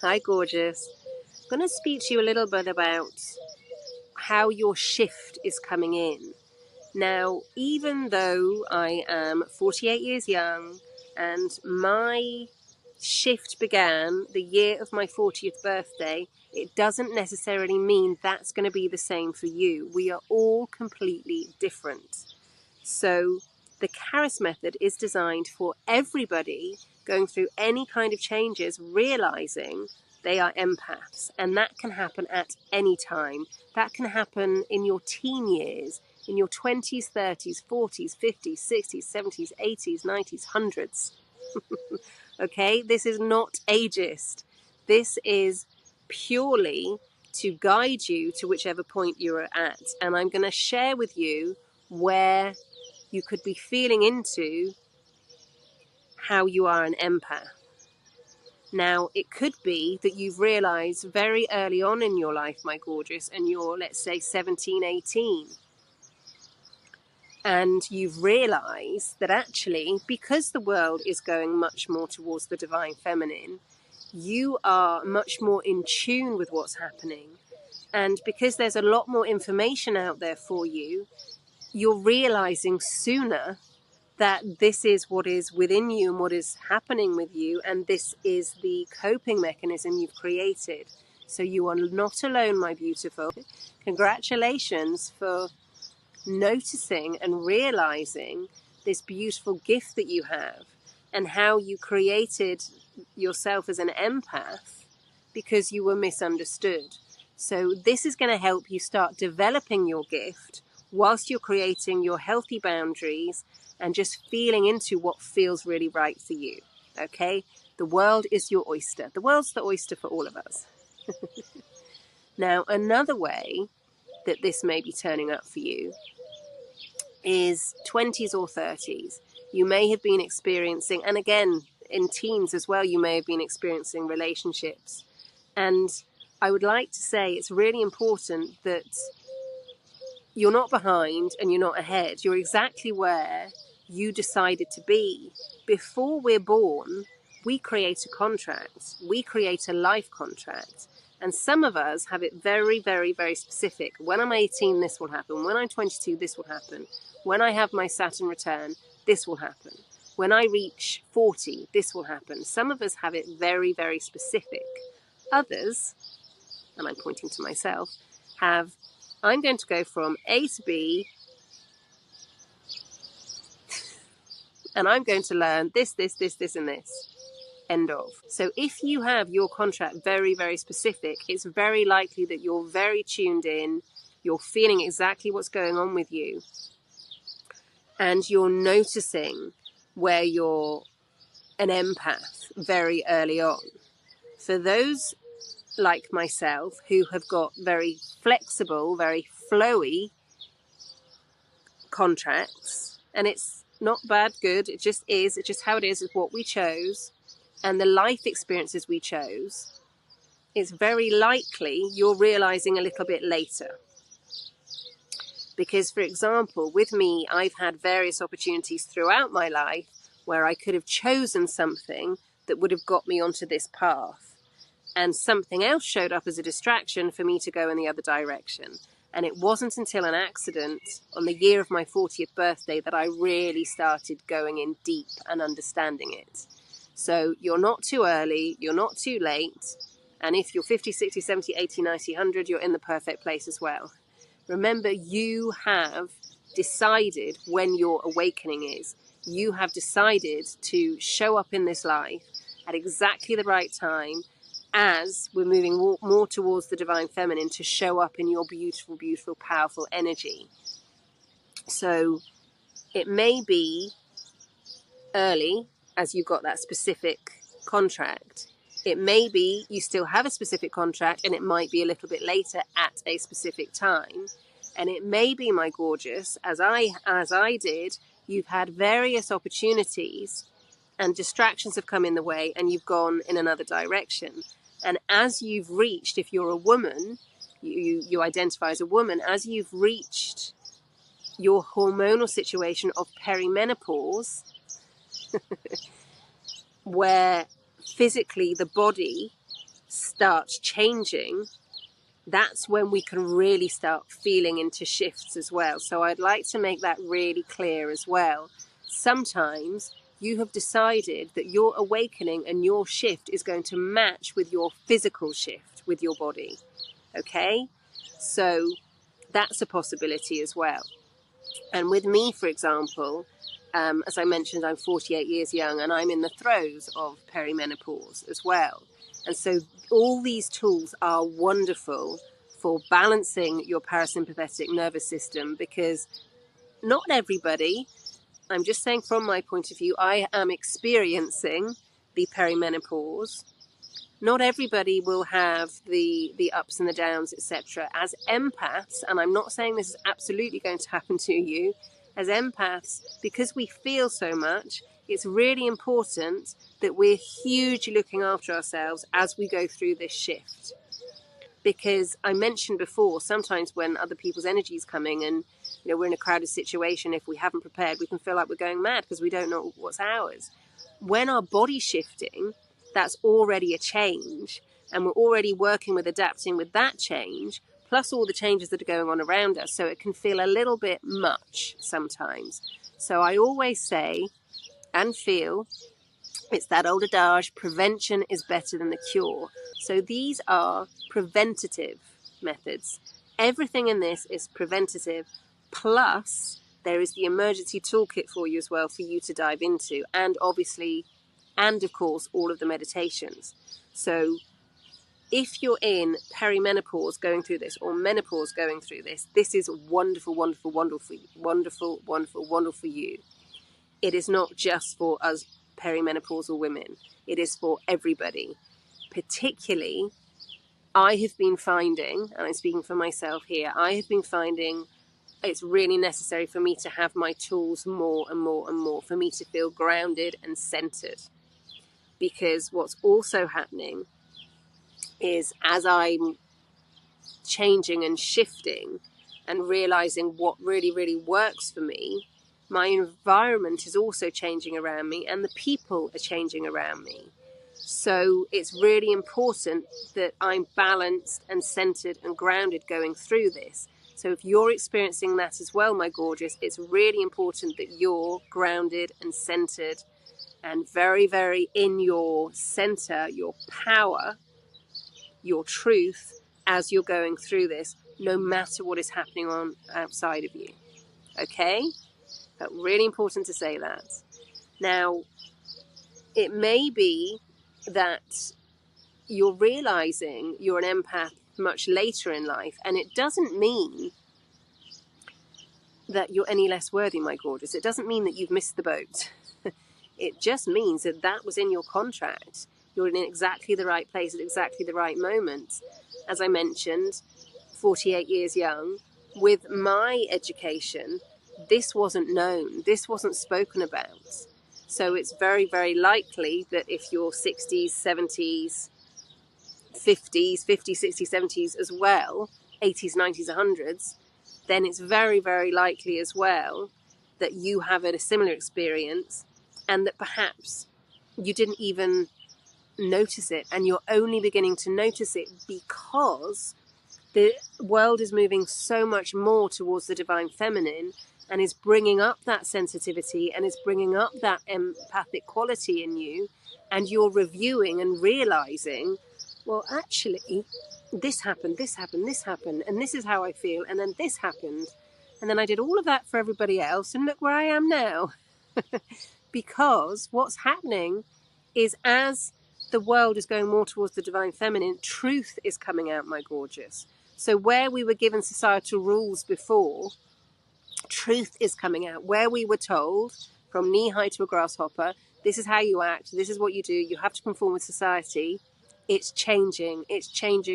Hi, gorgeous. I'm going to speak to you a little bit about how your shift is coming in. Now, even though I am 48 years young and my shift began the year of my 40th birthday, it doesn't necessarily mean that's going to be the same for you. We are all completely different. So the Caris method is designed for everybody going through any kind of changes, realizing they are empaths. And that can happen at any time. That can happen in your teen years, in your 20s, 30s, 40s, 50s, 60s, 70s, 80s, 90s, 100s. Okay, this is not ageist. This is purely to guide you to whichever point you're at. And I'm going to share with you where you could be feeling into how you are an empath. Now, it could be that you've realized very early on in your life, my gorgeous, and you're, let's say, 17, 18, and you've realized that actually, because the world is going much more towards the divine feminine, you are much more in tune with what's happening. And because there's a lot more information out there for you, you're realizing sooner that this is what is within you and what is happening with you, and this is the coping mechanism you've created. So you are not alone, my beautiful. Congratulations for noticing and realizing this beautiful gift that you have and how you created yourself as an empath because you were misunderstood. So this is going to help you start developing your gift whilst you're creating your healthy boundaries and just feeling into what feels really right for you. Okay? The world is your oyster. The world's the oyster for all of us. Now, another way that this may be turning up for you is 20s or 30s. You may have been experiencing, and again, in teens as well, you may have been experiencing relationships. And I would like to say it's really important that you're not behind and you're not ahead. You're exactly where you decided to be. Before we're born, we create a contract. We create a life contract. And some of us have it very, very, very specific. When I'm 18, this will happen. When I'm 22, this will happen. When I have my Saturn return, this will happen. When I reach 40, this will happen. Some of us have it very, very specific. Others, and I'm pointing to myself, have, I'm going to go from A to B, and I'm going to learn this, this, this, this, and this. End of. So if you have your contract very, very specific, it's very likely that you're very tuned in, you're feeling exactly what's going on with you, and you're noticing where you're an empath very early on. For those like myself who have got very flexible, very flowy contracts, and it's not bad, good, it just is, it's just how it is, it's what we chose, and the life experiences we chose, it's very likely you're realizing a little bit later. Because, for example, with me, I've had various opportunities throughout my life where I could have chosen something that would have got me onto this path. And something else showed up as a distraction for me to go in the other direction. And it wasn't until an accident on the year of my 40th birthday that I really started going in deep and understanding it. So you're not too early, you're not too late. And if you're 50, 60, 70, 80, 90, 100, you're in the perfect place as well. Remember, you have decided when your awakening is. You have decided to show up in this life at exactly the right time as we're moving more towards the divine feminine, to show up in your beautiful, beautiful, powerful energy. So it may be early as you've got that specific contract. It may be you still have a specific contract and it might be a little bit later at a specific time. And it may be, my gorgeous, as I did, you've had various opportunities and distractions have come in the way and you've gone in another direction. And as you've reached, if you're a woman, you identify as a woman, as you've reached your hormonal situation of perimenopause, where physically the body start changing, that's when we can really start feeling into shifts as well. So I'd like to make that really clear as well. Sometimes you have decided that your awakening and your shift is going to match with your physical shift with your body. Okay? So that's a possibility as well. And with me, for example, as I mentioned, I'm 48 years young and I'm in the throes of perimenopause as well. And so all these tools are wonderful for balancing your parasympathetic nervous system, because not everybody, I'm just saying from my point of view, I am experiencing the perimenopause. Not everybody will have the ups and the downs, etc. As empaths, and I'm not saying this is absolutely going to happen to you, as empaths, because we feel so much, it's really important that we're hugely looking after ourselves as we go through this shift. Because I mentioned before, sometimes when other people's energy is coming and we're in a crowded situation, if we haven't prepared, we can feel like we're going mad because we don't know what's ours. When our body's shifting, that's already a change, and we're already working with adapting with that change, plus all the changes that are going on around us, so it can feel a little bit much sometimes. So I always say and feel, it's that old adage, prevention is better than the cure. So these are preventative methods. Everything in this is preventative, plus there is the emergency toolkit for you as well for you to dive into, and obviously, and of course, all of the meditations. So if you're in perimenopause going through this, or menopause going through this, this is wonderful, wonderful, wonderful, wonderful, wonderful, wonderful for you. It is not just for us perimenopausal women. It is for everybody. Particularly, I have been finding, and I'm speaking for myself here, I have been finding it's really necessary for me to have my tools more and more and more, for me to feel grounded and centered. Because what's also happening is, as I'm changing and shifting and realizing what really, really works for me, my environment is also changing around me and the people are changing around me. So it's really important that I'm balanced and centered and grounded going through this. So if you're experiencing that as well, my gorgeous, it's really important that you're grounded and centered and very, very in your center, your power, your truth, as you're going through this, no matter what is happening on outside of you. Okay? But really important to say that. Now, it may be that you're realizing you're an empath much later in life, and it doesn't mean that you're any less worthy, my gorgeous. It doesn't mean that you've missed the boat. It just means that that was in your contract. You're in exactly the right place at exactly the right moment. As I mentioned, 48 years young, with my education, this wasn't known, this wasn't spoken about. So it's very, very likely that if you're 60s, 70s, 50s, 60s, 70s as well, 80s, 90s, 100s, then it's very, very likely as well that you have a similar experience, and that perhaps you didn't even notice it, and you're only beginning to notice it because the world is moving so much more towards the divine feminine, and is bringing up that sensitivity and is bringing up that empathic quality in you, and you're reviewing and realizing, well, actually, this happened, this happened, this happened, and this is how I feel, and then this happened, and then I did all of that for everybody else, and look where I am now. Because what's happening is, as the world is going more towards the divine feminine, truth is coming out, my gorgeous. So where we were given societal rules before, truth is coming out. Where we were told, from knee-high to a grasshopper, this is how you act, this is what you do, you have to conform with society. It's changing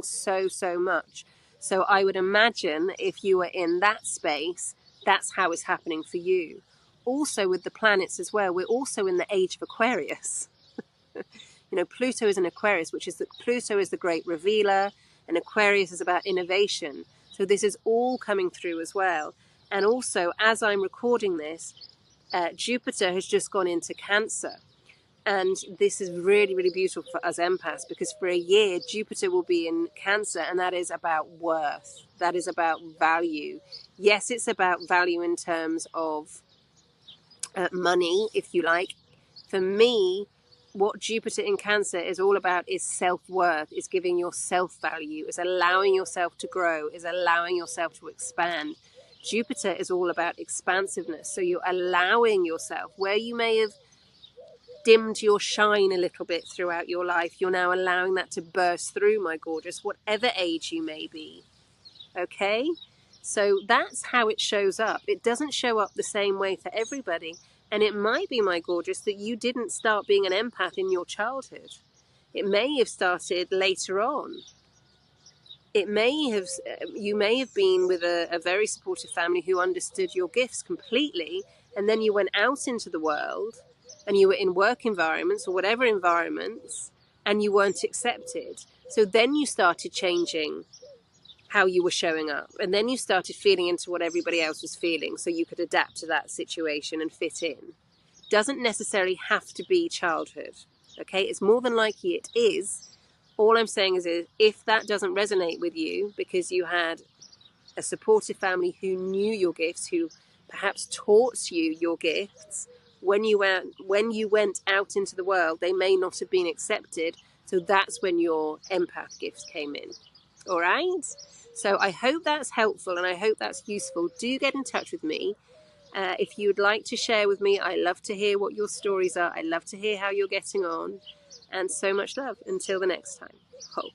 so, so much. So I would imagine if you were in that space, that's how it's happening for you. Also with the planets as well, we're also in the age of Aquarius. Pluto is an Aquarius, Pluto is the great revealer, and Aquarius is about innovation. So this is all coming through as well. And also, as I'm recording this, Jupiter has just gone into Cancer. And this is really, really beautiful for us empaths, because for a year, Jupiter will be in Cancer, and that is about worth. That is about value. Yes, it's about value in terms of money, if you like. For me, what Jupiter in Cancer is all about is self-worth, is giving yourself value, is allowing yourself to grow, is allowing yourself to expand. Jupiter is all about expansiveness. So you're allowing yourself, where you may have dimmed your shine a little bit throughout your life, you're now allowing that to burst through, my gorgeous, whatever age you may be. Okay? So that's how it shows up. It doesn't show up the same way for everybody. And it might be, my gorgeous, that you didn't start being an empath in your childhood. It may have started later on. It may have, you may have been with a very supportive family who understood your gifts completely, and then you went out into the world and you were in work environments or whatever environments, and you weren't accepted. So then you started changing how you were showing up, and then you started feeding into what everybody else was feeling so you could adapt to that situation and fit in. Doesn't necessarily have to be childhood. Okay, it's more than likely it is. All I'm saying is if that doesn't resonate with you because you had a supportive family who knew your gifts, who perhaps taught you your gifts, when you went out into the world, they may not have been accepted. So that's when your empath gifts came in. All right? So I hope that's helpful, and I hope that's useful. Do get in touch with me. If you'd like to share with me, I love to hear what your stories are. I love to hear how you're getting on. And so much love. Until the next time. Ho.